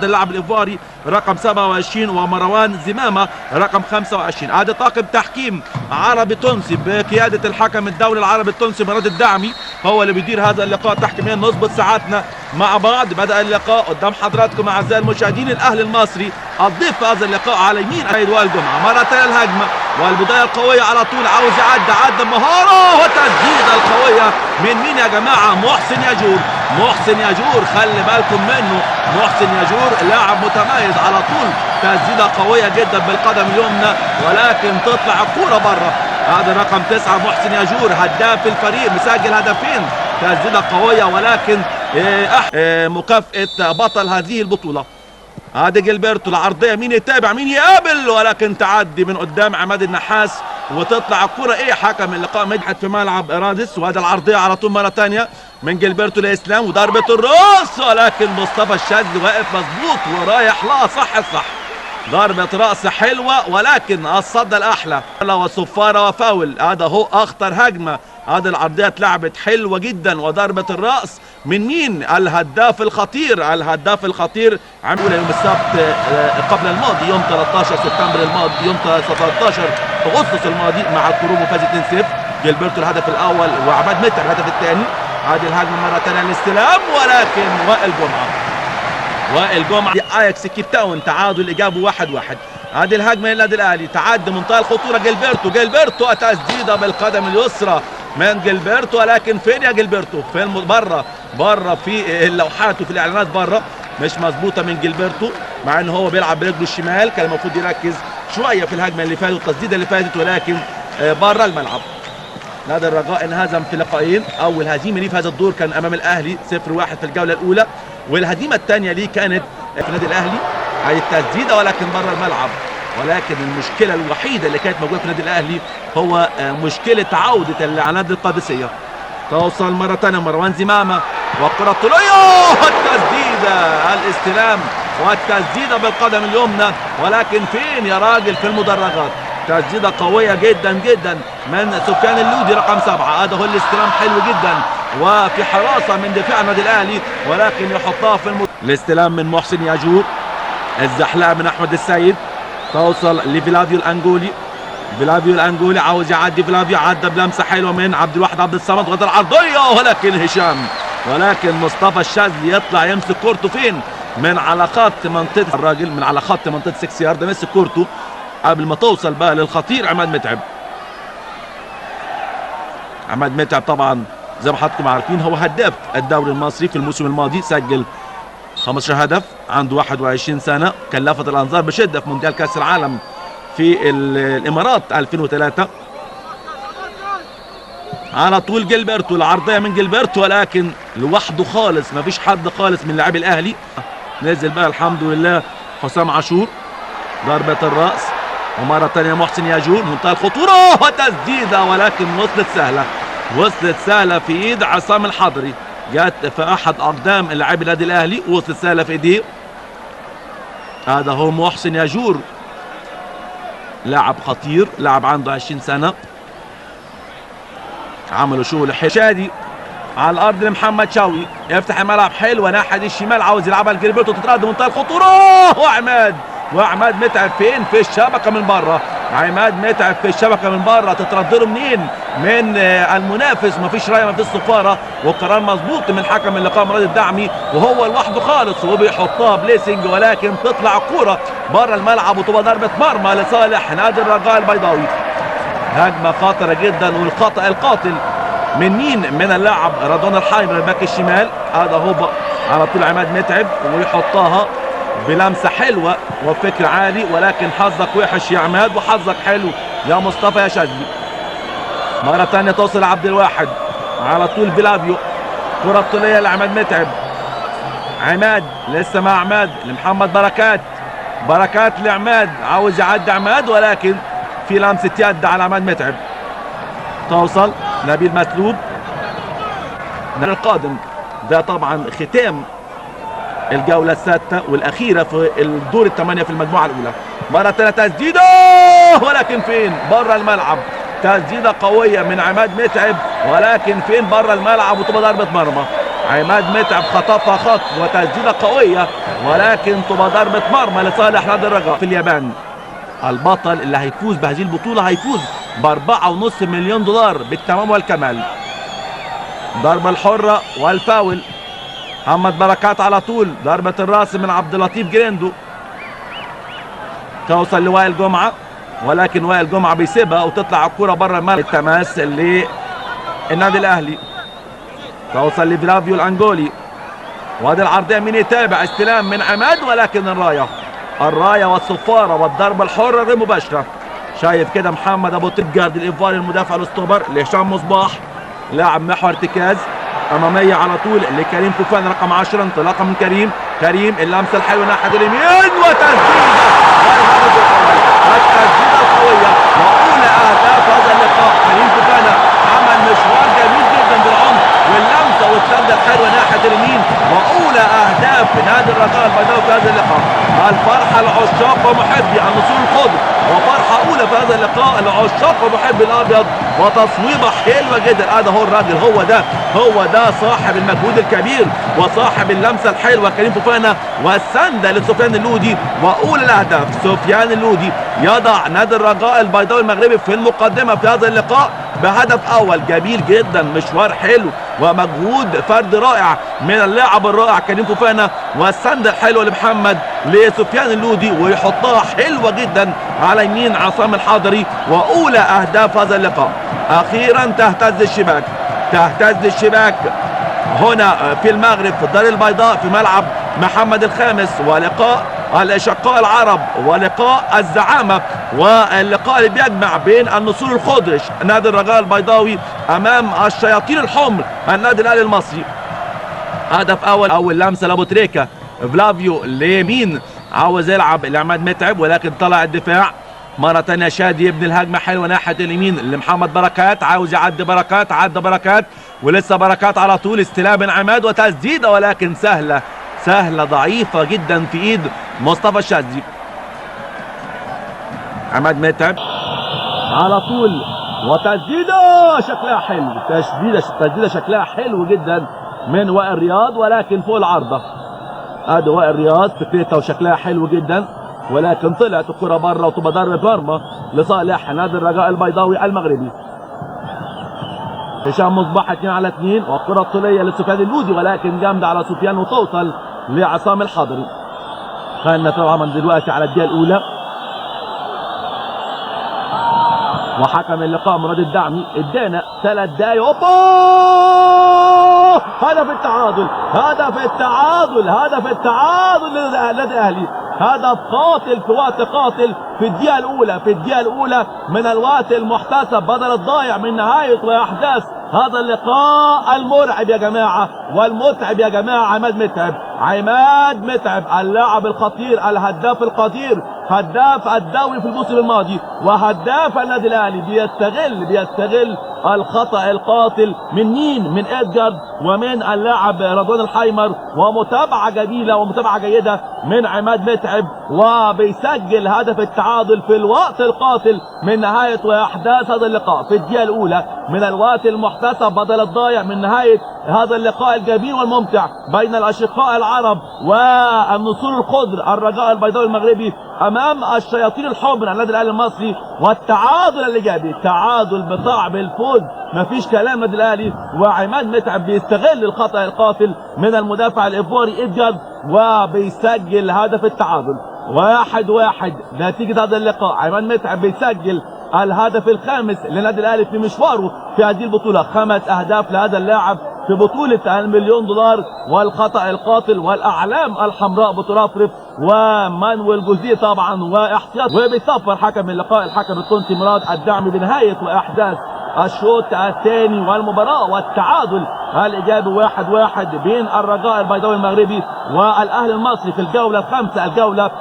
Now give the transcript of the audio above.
اللاعب الايفواري رقم 27 ومروان زمامه رقم 25. هذا طاقم تحكيم عربي تونسي بقياده الحكم الدولي العربي التونسي مراد الدعمي هو اللي بيدير هذا اللقاء تحكيميا. نظبط ساعاتنا مع بعض. بدأ اللقاء قدام حضراتكم اعزائي المشاهدين. الاهلي المصري الضيف في هذا اللقاء على يمين عيد وائل جمعه. مره ثانيه الهجمه والبدايه القويه على طول، عاوز يعدي مهاره وتسديده القويه من مين يا جماعه؟ محسن ياجور. محسن ياجور خلي بالكم منه. محسن ياجور لاعب متميز على طول. تسديده قويه جدا بالقدم اليمنى ولكن تطلع الكوره بره. هذا رقم 9 محسن ياجور هداف الفريق مسجل هدفين. تسديده قويه ولكن مكافاه بطل هذه البطوله. هذا جilberto العرضيه، مين يتابع مين يقابل، ولكن تعدي من قدام عماد النحاس وتطلع الكره. حكم اللقاء مدحت في ملعب رادس. وهذا العرضيه على طول مره ثانيه من جilberto لاسلام وضربه الراس، ولكن مصطفى الشاذلي واقف مظبوط ورايح لها صح. ضربة رأس حلوة ولكن الصدى الأحلى وصفارة وفاول. هذا هو أخطر هجمة. هذه العرضية اتلعبت حلوة جدا وضربة الرأس من مين؟ الهداف الخطير. الهداف الخطير عمل يوم السبت قبل الماضي يوم 13 سبتمبر الماضي، يوم 13 أغسطس الماضي مع الكروب وفاز 2-0. جilberto الهدف الأول وعماد متعب الهدف الثاني. هذه الهجمة مرة ثانية الاستلام ولكن وائل جمعة اياكس كيب تاون تعادل ايجابي 1-1. هذه الهجمه للنادي الاهلي تعدي منتهى الخطوره. جilberto تسديده بالقدم اليسرى من جilberto، ولكن فين يا جilberto؟ فين؟ بره في اللوحات وفي الاعلانات بره مش مظبوطه من جilberto، مع ان هو بيلعب برجله الشمال. كان المفروض يركز شويه في الهجمه اللي فاتت والتسديده اللي فاتت، ولكن بره الملعب. نادي الرجاء انهزم في لقاءين. اول هزيمه ليه في هذا الدور كان امام الاهلي 0-1 في الجوله الاولى، والهزيمه الثانيه ليه كانت في النادي الاهلي. هي التسديده ولكن بره الملعب. ولكن المشكله الوحيده اللي كانت موجوده في النادي الاهلي هو مشكله عوده العناد القادسيه. توصل مره ثانيه مروان زمامه والكره الطوليه والتسديده، الاستلام والتسديده بالقدم اليمنى، ولكن فين يا راجل؟ في المدرجات. تسديده قويه جدا من سفيان اللودي رقم 7. هذا هو الاستلام حلو جدا وفي حراسه من دفاع النادي الاهلي، ولكن يحطها في الاستلام من محسن ياجور. الزحلقه من احمد السيد توصل لفيلافيو الانجولي. فيلافيو الانجولي عاوز يعدي. فيلافيو عدى بلمسه حلوه من عبد الواحد عبد الصمد وغدا العرضيه، ولكن مصطفى الشاذلي يطلع يمسك كورته فين؟ من على خط منطقه الراجل، من على خط منطقه 6 يارد مسك كورته قبل ما توصل بقى للخطير عماد متعب. عماد متعب طبعا زي ما حضراتكم عارفين هو هداف الدوري المصري في الموسم الماضي، سجل 15 هدف، عنده 21 سنه، كان لافت الانظار بشده في مونديال كاس العالم في الامارات 2003. على طول جilberto العرضيه من جilberto ولكن لوحده خالص، ما فيش حد خالص من لاعبي الاهلي. نزل بقى الحمد لله حسام عاشور. ضربه الراس ومره ثانيه محسن ياجور منتهى الخطوره وتسديده، ولكن وصلت سهله في ايد عصام الحضري. جت في احد اقدام اللاعب النادي الاهلي، وصلت سهله في ايديه. هذا هو محسن ياجور، لاعب خطير، لاعب عنده 20 سنه. عملوا شغل شادي على الارض لمحمد شوقي، يفتح الملعب حلوه ناحيه الشمال، عاوز يلعبها لجilberto تترد منتهى الخطوره وعماد متعب فين؟ في الشبكه من بره. عماد متعب في الشبكه من بره، تترد له منين؟ من المنافس. مفيش رايه مفيش صفاره، والقرار مظبوط من حكم اللقاء مراد الدعمي وهو لوحده خالص وبيحطها بليسنج، ولكن تطلع الكوره بره الملعب وتبقى ضربه مرمى لصالح نادي الرجاء البيضاوي. هجمه خطره جدا، والخطا القاتل من مين؟ من اللاعب رضوان الحايمر الباك الشمال. هذا هو على طول عماد متعب ويحطها بلمسه حلوه وفكر عالي، ولكن حظك وحش يا عماد وحظك حلو يا مصطفى يا شاذلي. مره ثانيه توصل عبد الواحد على طول فيلافيو، كره طوليه لعماد متعب. عماد لسه مع عماد لمحمد بركات لعماد، عاوز يعدي عماد ولكن في لمسه يد على عماد متعب. توصل نبيل مسلوب. القادم ده طبعا ختام الجولة السادسة والأخيرة في الدور الثمانية في المجموعة الأولى. مرة ثانية تسديدة ولكن فين؟ بره الملعب. تسديدة قوية من عماد متعب ولكن فين؟ بره الملعب وتبقى ضربة مرمى. عماد متعب خطفها خط وتسديده قويه، ولكن تبقى ضربه مرمى لصالح نادي الرجاء في اليابان. البطل اللي هيفوز بهذه البطوله هيفوز ب4.5 مليون دولار بالتمام والكمال. ضربه الحره والفاول. محمد بركات على طول، ضربه الراس من عبد اللطيف جريندو، توصل لوائل جمعه، ولكن وائل جمعه بيسيبها وتطلع الكره بره الملعب. التماس للنادي الاهلي، توصل لفلافيو الانجولي، وادي العرضيه مين يتابع؟ استلام من عماد، ولكن الرايه والصفاره والضربه الحره غير مباشره. شايف كده محمد ابو تجارد الايفواري المدافع الاستوبر لهشام مصباح، لاعب محور ارتكاز اماميه على طول لكريم فوفان رقم 10، انطلاقه من كريم اللمسه الحلوه ناحيه اليمين وتسديده، التسديده القويه واولى اهداف هذا اللقاء. كريم فوفان عمل مشوار جميل جدا بالعمق واللمسه والسده الحلوه ناحيه اليمين، واولى اهداف نادي الرجاء البيضاوي في هذا اللقاء. الفرحه لعشاق ومحبي النسور الخضر، وفرحه اولى في هذا اللقاء لعشاق ومحبي الابيض، وتصويبه حلوه جدا. هذا هو الراجل، هو ده صاحب المجهود الكبير وصاحب اللمسه الحلوه كريم فوفانا، والسنده لسفيان اللودي. واولى الاهداف سفيان اللودي يضع نادي الرجاء البيضاوي المغربي في المقدمه في هذا اللقاء بهدف اول جميل جدا، مشوار حلو ومجهود فرد رائع من اللاعب الرائع كريم فوفانا، والسنده الحلوه لمحمد لسفيان اللودي، ويحطها حلوه جدا على يمين عصام الحضري. واولى اهداف هذا اللقاء. اخيرا تهتز الشباك هنا في المغرب في الدار البيضاء في ملعب محمد الخامس، ولقاء الاشقاء العرب ولقاء الزعامه، واللقاء اللي بيجمع بين النسور الخضر نادي الرجاء البيضاوي امام الشياطين الحمر النادي الاهلي المصري. هدف اول لمسه لابو تريكه، فلافيو ليمين عاوز يلعب لعماد متعب، ولكن طلع الدفاع مرة تانية. شادي يبني الهجمة حلوة ناحية اليمين لمحمد بركات، عاوز يعدي بركات، عدى بركات ولسه بركات على طول، استلام من عماد وتسديدة، ولكن سهلة ضعيفة جدا في ايد مصطفى الشاذلي. عماد متعب على طول وتسديدة شكلها حلو، تسديدة شكلها حلو جدا من وائل رياض، ولكن فوق العارضة. ادي وائل رياض فكرتها وشكلها حلو جدا، ولكن طلعت الكرة بره وتبقى ضربة مرمى لصالح نادي الرجاء البيضاوي المغربي. هشام مصباح 2 على 2، والكرة الطولية لسفيان اللودي، ولكن جامدة على سفيان وتوصل لعصام الحضري. خلينا طبعا دلوقتي على الدقيقة الأولى، وحكم اللقاء مراد الدعمي ادانا 3 دقايق. اوبا! هدف التعادل للنادي الاهلي، هدف قاتل في وقت قاتل في الدقيقة الأولى من الوقت المحتسب بدل الضايع من نهاية وأحداث هذا اللقاء المرعب يا جماعة والمتعب يا جماعة. عماد متعب اللاعب الخطير، الهداف القدير، هداف الدوري في الموسم الماضي وهداف النادي الاهلي، بيستغل الخطأ القاتل من مين؟ من إدجارد ومن اللاعب رضوان الحيمر، ومتابعة جميلة ومتابعة جيدة من عماد متعب، وبيسجل هدف التعادل في الوقت القاتل من نهاية وأحداث هذا اللقاء في الدقيقة الأولى من الوقت المحتسب بدل الضايع من نهاية هذا اللقاء الجميل والممتع بين الأشقاء العرب والنسور الخضر الرجاء البيضاوي المغربي امام الشياطين الحمر النادي الاهلي المصري. والتعادل الايجابي، تعادل بصعب الفوز، مفيش كلام النادي الاهلي، وعماد متعب بيستغل الخطأ القاتل من المدافع الايفواري إدجارد وبيسجل هدف التعادل. 1-1 نتيجة هذا اللقاء. عماد متعب بيسجل الهدف الخامس للنادي الاهلي في مشواره في هذه البطولة، 5 اهداف لهذا اللاعب في بطولة $1,000,000 والخطأ القاتل والأعلام الحمراء بترفرف ومانويل جوزيه طبعا واحتياط. وبيصفر حكم اللقاء الحكم التونسي مراد الدعمي بنهاية وأحداث الشوط الثاني والمباراة والتعادل الإيجابي 1-1 بين الرجاء البيضاوي المغربي والأهلي المصري في الجولة الخامسة، الجولة